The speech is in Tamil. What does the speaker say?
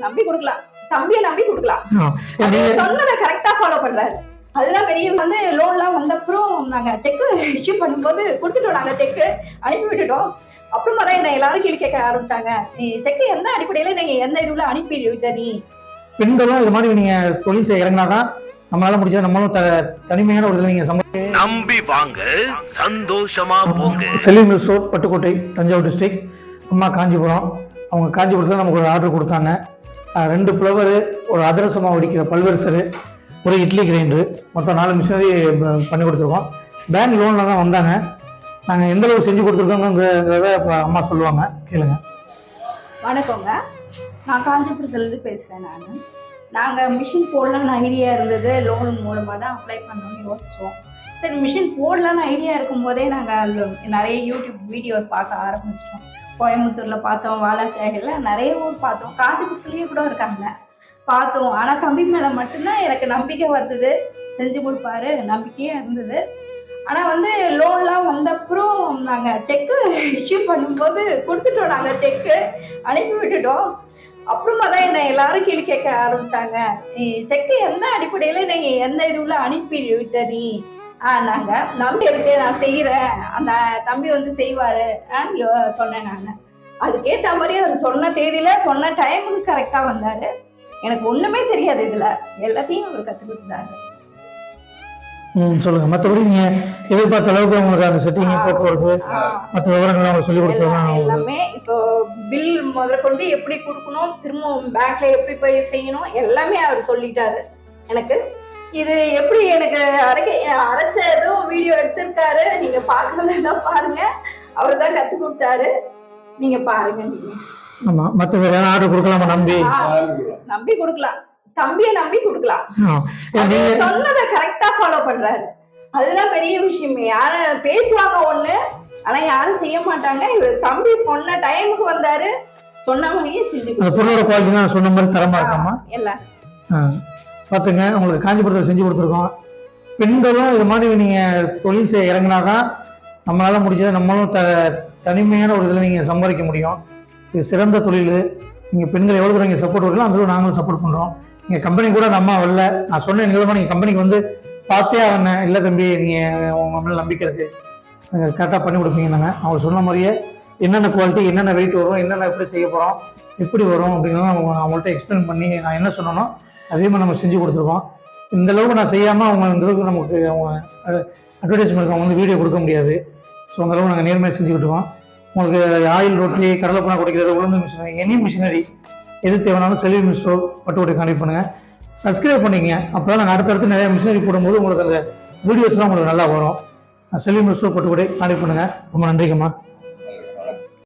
நம்பி கொடுக்கலாம், தம்பியை நம்பி கொடுக்கலாம். சொன்னதை கரெக்டா ஃபாலோ பண்றாரு. அதுதான் பெரிய வந்து லோன்லாம் வந்தப்புறம் நாங்க செக் இஷ்யூ பண்ணும்போது கொடுத்துட்டோம். நாங்க செக் அனுப்பி விட்டுட்டோம். அப்புறமா தான் என்ன எல்லாரும் கேள்வி கேட்க ஆரம்பிச்சாங்க. நீ செக் எந்த அடிப்படையில நீங்க எந்த இதுல அனுப்பி விட்ட நீ? பெண்களும் இது மாதிரி நீங்க தொழில் செய்ய இறங்கினாதான் நம்மளால முடிஞ்சது. நம்மளும் தனிமையான ஒரு நீங்க நம்பி வாங்க, சந்தோஷமா போங்க. செலிம் ரிசோர்ட், பட்டுக்கோட்டை, தஞ்சாவூர் டிஸ்ட்ரிக்ட். அம்மா காஞ்சிபுரம். அவங்க காஞ்சிபுரத்தில் நமக்கு ஒரு ஆர்டர் கொடுத்தாங்க. 2 ஃப்ளவர், ஒரு அதிரசமாக வடிக்கிற பல்வரிசரு, ஒரு இட்லி கிரைண்டரு, மொத்தம் 4 மிஷினரி பண்ணி கொடுத்துருக்கோம். பேங்க் லோனில் தான் வந்தாங்க. நாங்கள் எந்த அளவு செஞ்சு கொடுத்துருக்கோங்கிறத இப்போ அம்மா சொல்லுவாங்க, கேளுங்க. வணக்கங்க, நான் காஞ்சிபுரத்துலேருந்து பேசுகிறேன். நாங்கள் மிஷின் போடலான்னு ஐடியா இருந்தது. லோன் மூலமாக தான் அப்ளை பண்ணணும்னு யோசித்தோம். சரி, மிஷின் போடலான்னு ஐடியா இருக்கும்போதே நாங்கள் நிறைய யூடியூப் வீடியோ பார்க்க ஆரம்பிச்சிட்டோம். கோயம்புத்தூரில் பார்த்தோம், வாலாச்சாரியில் நிறைய ஊர் பார்த்தோம், காஞ்சிபுரத்துலேயே கூட இருக்காங்க பார்த்தோம். ஆனால் தம்பி மேலே மட்டும்தான் எனக்கு நம்பிக்கை வந்தது. செஞ்சு கொடுப்பாரு, நம்பிக்கையே இருந்தது. ஆனால் வந்து லோன்லாம் வந்தப்புறம் நாங்கள் செக்கு இஷ்யூ பண்ணும்போது கொடுத்துட்டோம். நாங்கள் செக்கு அனுப்பி விட்டுட்டோம். அப்புறமா தான் என்ன எல்லாரும் கேள்வி கேட்க ஆரம்பிச்சாங்க. நீ செக்கு எந்த அடிப்படையில் நீங்கள் எந்த இதுல அனுப்பி விட்ட நீ? நாங்கள் நம்பி இருக்கு, நான் செய்கிறேன், அந்த தம்பி வந்து செய்வாரு சொன்னேன். நான் அதுக்கேற்ற மாதிரி அவர் சொன்ன தேதியில சொன்ன டைமுக்கு கரெக்டாக வந்தார். எனக்கு ஒன்றுமே தெரியாது, இதில் எல்லாத்தையும் அவர் கற்றுக் கொடுத்தாரு. சொல்லுங்க. மற்றபடி நீங்க எதிர்பார்த்த அளவுக்கு உங்களுக்கு அந்த செட்டிங், போக்குவரத்து, மற்ற விவரங்கள் அவங்க சொல்லி கொடுத்தாங்க எல்லாமே. இப்போ பில் முதற்கொண்டு எப்படி கொடுக்கணும், திரும்ப பேங்க்ல எப்படி போய் செய்யணும், எல்லாமே அவர் சொல்லிட்டாரு எனக்கு. இது எப்படி எனக்கு அரைச்சதும் வீடியோ எடுத்திருக்காரு. நீங்க பாக்குறதா பாருங்க, அவர் தான் கத்து கொடுத்தாரு. நீங்க பாருங்க. நீங்க ஆமா, மற்ற வேற ஆர்டர் கொடுக்கலாமா? நம்பி கொடுக்கலாம், தம்பியை நம்பி கொடுக்கலாம். சொன்னதை கரெக்டா ஃபாலோ பண்றாரு. அதுதான் பெரிய விஷயம். யாரும் பேசுவாங்க ஒண்ணு, ஆனா யாரும் செய்ய மாட்டாங்க. இவர் தம்பி சொன்ன டைமுக்கு வந்தாரு, சொன்ன மாதிரியே செஞ்சு பொருளோட குவாலிட்டி நான் சொன்ன மாதிரி தரமா இருக்காமா எல்லாம் பாத்துங்க. உங்களுக்கு காஞ்சிபுரத்தில் செஞ்சு கொடுத்துருக்கோம். பெண்களும் இது மாதிரி நீங்க தொழில் செய்ய இறங்கினாதான் நம்மளால முடிஞ்சது. நம்மளும் தனிமையான ஒரு இதில் நீங்க சம்பாதிக்க முடியும். இது சிறந்த தொழில். நீங்க பெண்கள் எவ்வளவு தூரம் நீங்க சப்போர்ட் வரலாம், அந்த நாங்களும் சப்போர்ட் பண்றோம். நீங்க கம்பெனி கூட நம்ம வரல, நான் சொன்ன நிலமா நீங்க கம்பெனிக்கு வந்து பார்த்தே ஆகணும். இல்லை தம்பி, நீங்க உங்க மேல நம்பிக்கை இருக்கு, கரெக்டாக பண்ணி கொடுப்பீங்க. நாங்கள் அவங்க சொன்ன மாதிரியே என்னென்ன குவாலிட்டி, என்னென்ன வெயிட் வரும், என்னென்ன எப்படி செய்ய போகிறோம், எப்படி வரும் அப்படின்னா அவங்கள்ட்ட எக்ஸ்பிளைன் பண்ணி நான் என்ன சொன்னனோ அதே மாதிரி நம்ம செஞ்சு கொடுத்துருக்கோம். இந்த அளவுக்கு நான் செய்யாமல் அவங்க இந்த அளவுக்கு நமக்கு அவங்க அட்வர்டைஸ்மெண்ட் அவங்க வந்து வீடியோ கொடுக்க முடியாது. ஸோ அந்த அளவுக்கு நாங்கள் நேர்மையாக செஞ்சு கொடுத்துருக்கோம். உங்களுக்கு ஆயில் ரொட்டி, கடலைப்பணம் குடிக்கிறது, உளுந்து மிஷினரி, எனி மிஷினரி எது தேவைனாலும் செலிம் ரிசோர்ட், பட்டுக்கோட்டை கான்டெக்ட் பண்ணுங்கள். சப்ஸ்கிரைப் பண்ணிங்க. அப்போ தான் நாங்கள் அடுத்தடுத்து நிறைய மிஷினரி போடும்போது உங்களுக்கு அந்த வீடியோஸ்லாம் உங்களுக்கு நல்லா வரும். செலிம் ரிசோர்ட், பட்டுக்கோட்டை கான்டெக்ட் பண்ணுங்கள். ரொம்ப நன்றிங்கம்மா.